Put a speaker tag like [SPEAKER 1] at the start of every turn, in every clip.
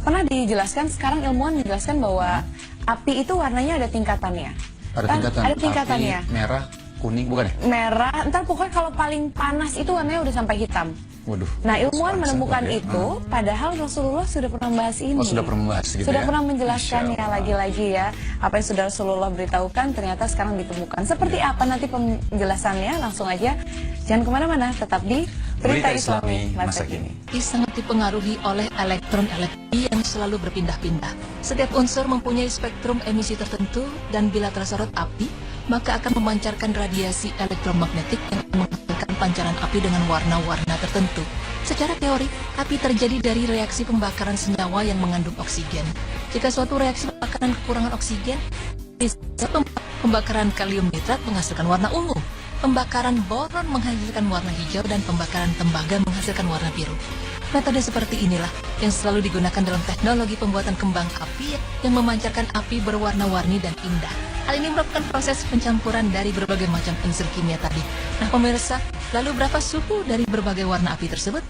[SPEAKER 1] Pernah dijelaskan, sekarang ilmuwan menjelaskan bahwa api itu warnanya ada tingkatannya. Ada tingkatannya.
[SPEAKER 2] Api merah, kuning, bukan ya?
[SPEAKER 1] Merah, ntar pokoknya kalau paling panas itu warnanya udah sampai hitam.
[SPEAKER 2] Waduh.
[SPEAKER 1] Nah, ilmuwan menemukan itu, padahal Rasulullah sudah pernah membahas ini.
[SPEAKER 2] Oh, sudah pernah membahas gitu
[SPEAKER 1] sudah
[SPEAKER 2] ya?
[SPEAKER 1] pernah menjelaskannya lagi-lagi ya. Apa yang sudah Rasulullah beritahukan ternyata sekarang ditemukan. Seperti apa nanti penjelasannya? Langsung aja. Jangan kemana-mana, tetap di Berita Islami Masa Kini.
[SPEAKER 3] Sangat dipengaruhi oleh elektron yang selalu berpindah-pindah. Setiap unsur mempunyai spektrum emisi tertentu dan bila tersorot api, maka akan memancarkan radiasi elektromagnetik yang menghasilkan pancaran api dengan warna-warna tertentu. Secara teori, api terjadi dari reaksi pembakaran senyawa yang mengandung oksigen. Jika suatu reaksi pembakaran kekurangan oksigen, pembakaran kalium nitrat menghasilkan warna ungu, pembakaran boron menghasilkan warna hijau, dan pembakaran tembaga menghasilkan warna biru. Metode seperti inilah yang selalu digunakan dalam teknologi pembuatan kembang api yang memancarkan api berwarna-warni dan indah. Hal ini merupakan proses pencampuran dari berbagai macam unsur kimia tadi. Nah pemirsa, lalu berapa suhu dari berbagai warna api tersebut?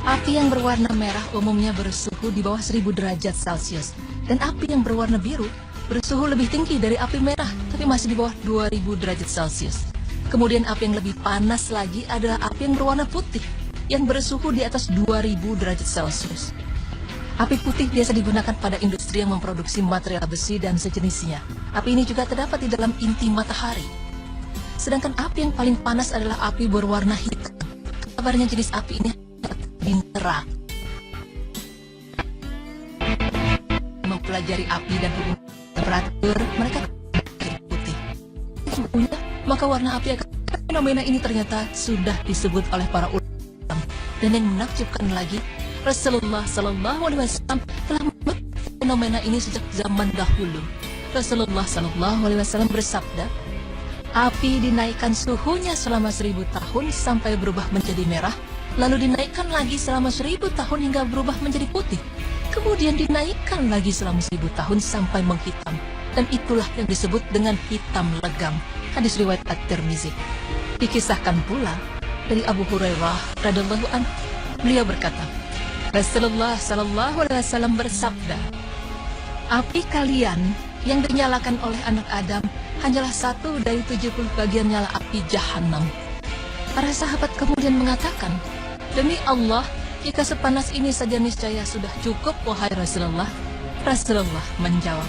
[SPEAKER 3] Api yang berwarna merah umumnya bersuhu di bawah 1000 derajat Celcius. Dan api yang berwarna biru bersuhu lebih tinggi dari api merah, tapi masih di bawah 2000 derajat Celcius. Kemudian api yang lebih panas lagi adalah api yang berwarna putih, yang bersuhu di atas 2000 derajat Celcius. Api putih biasa digunakan pada industri yang memproduksi material besi dan sejenisnya. Api ini juga terdapat di dalam inti matahari. Sedangkan api yang paling panas adalah api berwarna hitam. Kabarnya jenis api ini bintang. Mempelajari api dan hubungan temperatur, mereka putih. Sesungguhnya, maka warna api akan fenomena ini ternyata sudah disebut oleh para ulama. Dan yang menakjubkan lagi, Rasulullah Sallallahu Alaihi Wasallam telah membuat fenomena ini sejak zaman dahulu. Rasulullah Sallallahu Alaihi Wasallam bersabda, api dinaikkan suhunya selama 1000 tahun sampai berubah menjadi merah, lalu dinaikkan lagi selama 1000 tahun hingga berubah menjadi putih, kemudian dinaikkan lagi selama 1000 tahun sampai menghitam, dan itulah yang disebut dengan hitam legam. Hadis riwayat At-Tirmizi. Dikisahkan pula dari Abu Hurairah radhiyallahu anhu, beliau berkata, Rasulullah Sallallahu Alaihi Wasallam bersabda, api kalian yang dinyalakan oleh anak Adam hanyalah 1 dari 70 bagian nyala api Jahannam. Para sahabat kemudian mengatakan, demi Allah, jika sepanas ini saja niscaya sudah cukup, wahai Rasulullah. Rasulullah menjawab,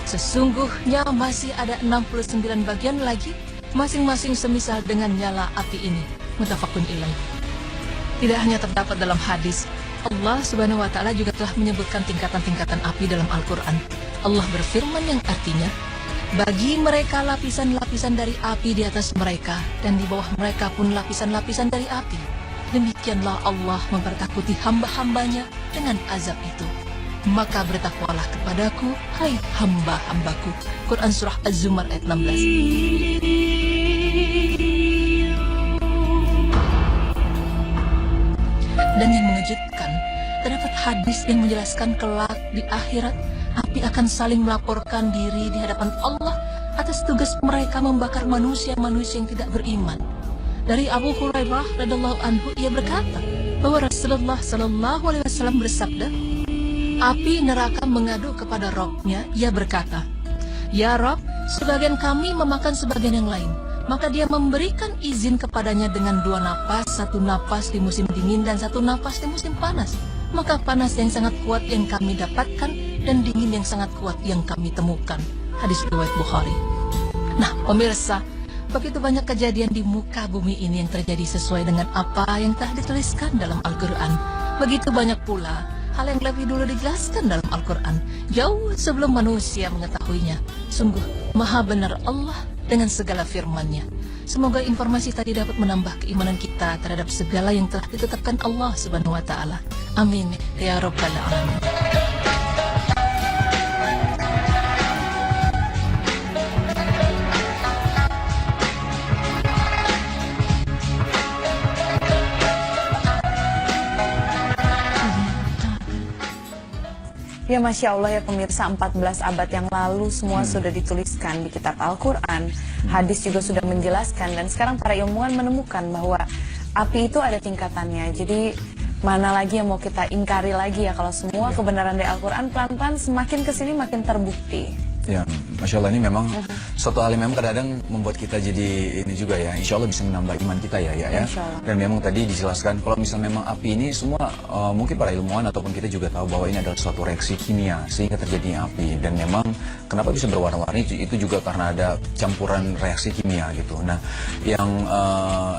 [SPEAKER 3] sesungguhnya masih ada 69 bagian lagi, masing-masing semisal dengan nyala api ini. Muttafaqun ilaih. Tidak hanya terdapat dalam hadis, Allah Subhanahu wa Ta'ala juga telah menyebutkan tingkatan-tingkatan api dalam Al-Quran. Allah berfirman yang artinya, bagi mereka lapisan-lapisan dari api di atas mereka, dan di bawah mereka pun lapisan-lapisan dari api. Demikianlah Allah mempertakuti hamba-hambanya dengan azab itu. Maka bertakwalah kepadaku, hai hamba-hambaku. Quran Surah Az-Zumar ayat 16. Dan yang mengejutkan, terdapat hadis yang menjelaskan kelak di akhirat, api akan saling melaporkan diri di hadapan Allah atas tugas mereka membakar manusia-manusia yang tidak beriman. Dari Abu Hurairah radhiyallahu anhu, ia berkata bahwa Rasulullah Sallallahu Alaihi Wasallam bersabda, api neraka mengadu kepada Rabb-nya, ia berkata, ya Rabb, sebagian kami memakan sebagian yang lain. Maka dia memberikan izin kepadanya dengan 2 napas, 1 napas di musim dingin dan 1 napas di musim panas. Maka panas yang sangat kuat yang kami dapatkan dan dingin yang sangat kuat yang kami temukan. Hadis riwayat Bukhari. Nah, pemirsa, begitu banyak kejadian di muka bumi ini yang terjadi sesuai dengan apa yang telah dituliskan dalam Al-Quran. Begitu banyak pula hal yang lebih dulu dijelaskan dalam Al-Quran, jauh sebelum manusia mengetahuinya. Sungguh, maha benar Allah dengan segala firman-Nya. Semoga informasi tadi dapat menambah keimanan kita terhadap segala yang telah ditetapkan Allah Subhanahu wa Ta'ala. Amin ya rabbal alamin.
[SPEAKER 1] Ya Masya Allah ya pemirsa, 14 abad yang lalu semua sudah dituliskan di kitab Al-Quran. Hadis juga sudah menjelaskan, dan sekarang para ilmuwan menemukan bahwa api itu ada tingkatannya. Jadi mana lagi yang mau kita ingkari lagi ya, kalau semua kebenaran dari Al-Quran pelan-pelan semakin kesini makin terbukti.
[SPEAKER 2] Ya, Masya Allah, ini memang suatu hal yang memang kadang-kadang membuat kita jadi ini juga ya, insya Allah bisa menambah iman kita ya.
[SPEAKER 1] Insya Allah.
[SPEAKER 2] Dan memang tadi dijelaskan kalau misalnya memang api ini semua mungkin para ilmuwan ataupun kita juga tahu bahwa ini adalah suatu reaksi kimia sehingga terjadinya api. Dan memang kenapa bisa berwarna-warni itu juga karena ada campuran reaksi kimia gitu. Nah, yang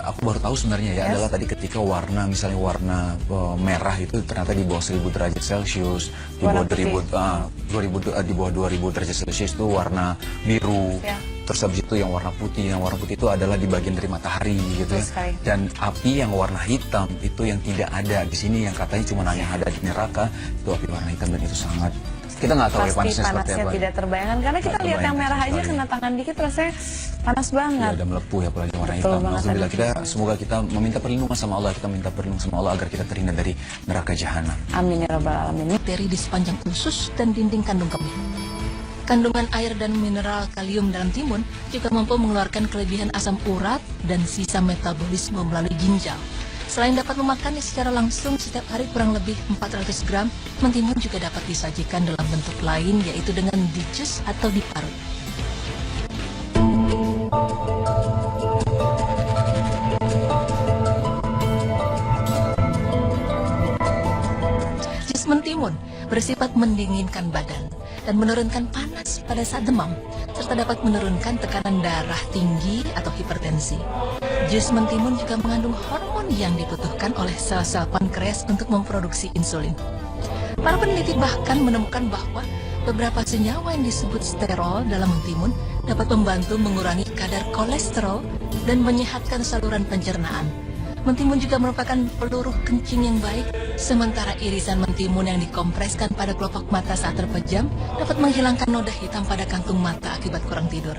[SPEAKER 2] aku baru tahu sebenarnya ya adalah tadi ketika warna, misalnya warna merah itu ternyata di bawah 1000 derajat Celcius, di bawah 2000 di bawah 2000 derajat Celcius itu warna biru. Terus habis itu yang warna putih itu adalah di bagian dari matahari gitu ya. Dan api yang warna hitam itu yang tidak ada di sini, yang katanya cuma hanya ada di neraka, itu api warna hitam. Dan itu sangat, kita nggak tahu ya
[SPEAKER 1] Pasti
[SPEAKER 2] panasnya
[SPEAKER 1] tidak terbayangkan, karena kita lihat yang merah aja kena tangan dikit rasanya panas banget.
[SPEAKER 2] Ada melepuh ya, apalagi warna
[SPEAKER 1] Betul
[SPEAKER 2] hitam.
[SPEAKER 1] banget.
[SPEAKER 2] Alhamdulillah, semoga kita meminta perlindungan sama Allah, kita minta perlindungan sama Allah agar kita terhindar dari neraka jahanam.
[SPEAKER 1] Amin ya rabbal alamin.
[SPEAKER 3] Bakteri di sepanjang usus dan dinding kandung kemih. Kandungan air dan mineral kalium dalam timun juga mampu mengeluarkan kelebihan asam urat dan sisa metabolisme melalui ginjal. Selain dapat memakannya secara langsung setiap hari kurang lebih 400 gram, mentimun juga dapat disajikan dalam bentuk lain, yaitu dengan di jus atau diparut. Jus mentimun bersifat mendinginkan badan dan menurunkan panas pada saat demam, serta dapat menurunkan tekanan darah tinggi atau hipertensi. Jus mentimun juga mengandung hormon yang dibutuhkan oleh sel-sel pankreas untuk memproduksi insulin. Para peneliti bahkan menemukan bahwa beberapa senyawa yang disebut sterol dalam mentimun dapat membantu mengurangi kadar kolesterol dan menyehatkan saluran pencernaan. Mentimun juga merupakan peluru kencing yang baik, sementara irisan mentimun yang dikompreskan pada kelopak mata saat terpejam dapat menghilangkan noda hitam pada kantung mata akibat kurang tidur.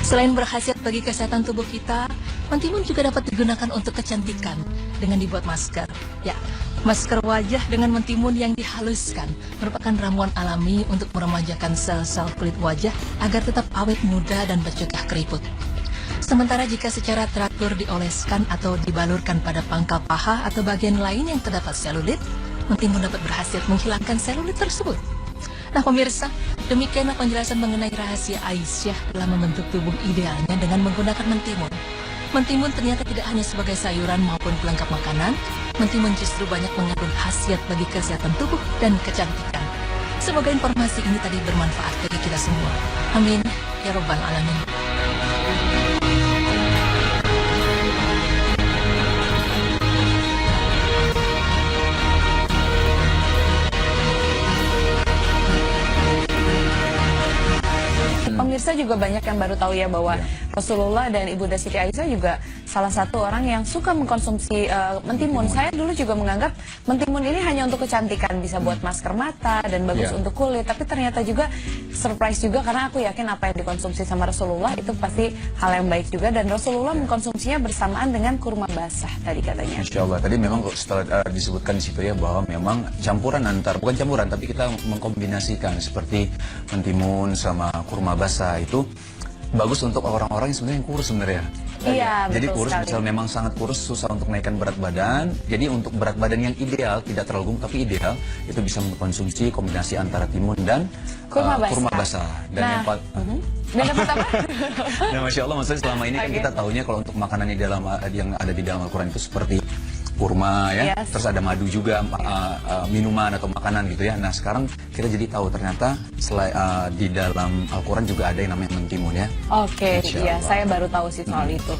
[SPEAKER 3] Selain berkhasiat bagi kesehatan tubuh kita, mentimun juga dapat digunakan untuk kecantikan dengan dibuat masker. Ya, masker wajah dengan mentimun yang dihaluskan merupakan ramuan alami untuk meremajakan sel-sel kulit wajah agar tetap awet muda dan mencegah keriput. Sementara jika secara teratur dioleskan atau dibalurkan pada pangkal paha atau bagian lain yang terdapat selulit, mentimun dapat berhasil menghilangkan selulit tersebut. Nah pemirsa, demikianlah penjelasan mengenai rahasia Aisyah dalam membentuk tubuh idealnya dengan menggunakan mentimun. Mentimun ternyata tidak hanya sebagai sayuran maupun pelengkap makanan, mentimun justru banyak mengandung khasiat bagi kesehatan tubuh dan kecantikan. Semoga informasi ini tadi bermanfaat bagi kita semua. Amin ya rabbal alamin.
[SPEAKER 1] Pemirsa juga banyak yang baru tahu ya bahwa Rasulullah dan Ibunda Siti Aisyah juga salah satu orang yang suka mengkonsumsi mentimun. Saya dulu juga menganggap mentimun ini hanya untuk kecantikan, bisa buat masker mata dan bagus untuk kulit. Tapi ternyata juga surprise juga, karena aku yakin apa yang dikonsumsi sama Rasulullah itu pasti hal yang baik juga. Dan Rasulullah mengkonsumsinya bersamaan dengan kurma basah tadi katanya.
[SPEAKER 2] Insya Allah, tadi memang setelah disebutkan di situ ya bahwa memang campuran bukan campuran tapi kita mengkombinasikan seperti mentimun sama kurma basah itu bagus untuk orang-orang yang sebenarnya kurus sebenarnya.
[SPEAKER 1] Iya,
[SPEAKER 2] jadi
[SPEAKER 1] betul
[SPEAKER 2] kurus,
[SPEAKER 1] sekali.
[SPEAKER 2] misal memang sangat kurus, susah untuk naikkan berat badan. Jadi untuk berat badan yang ideal, tidak terlalu gemuk tapi ideal, itu bisa mengkonsumsi kombinasi antara timun dan
[SPEAKER 1] Kurma
[SPEAKER 2] basah. Dan
[SPEAKER 1] Nah, dan dapat apa?
[SPEAKER 2] Nah, Masya Allah, maksudnya selama ini kan kita tahunya kalau untuk makanan yang ada di dalam Al-Quran itu seperti kurma ya, terus ada madu juga, minuman atau makanan gitu ya. Nah sekarang kita jadi tahu ternyata di dalam Al-Quran juga ada yang namanya mentimun ya.
[SPEAKER 1] Oke, iya, saya baru tahu sih soal itu.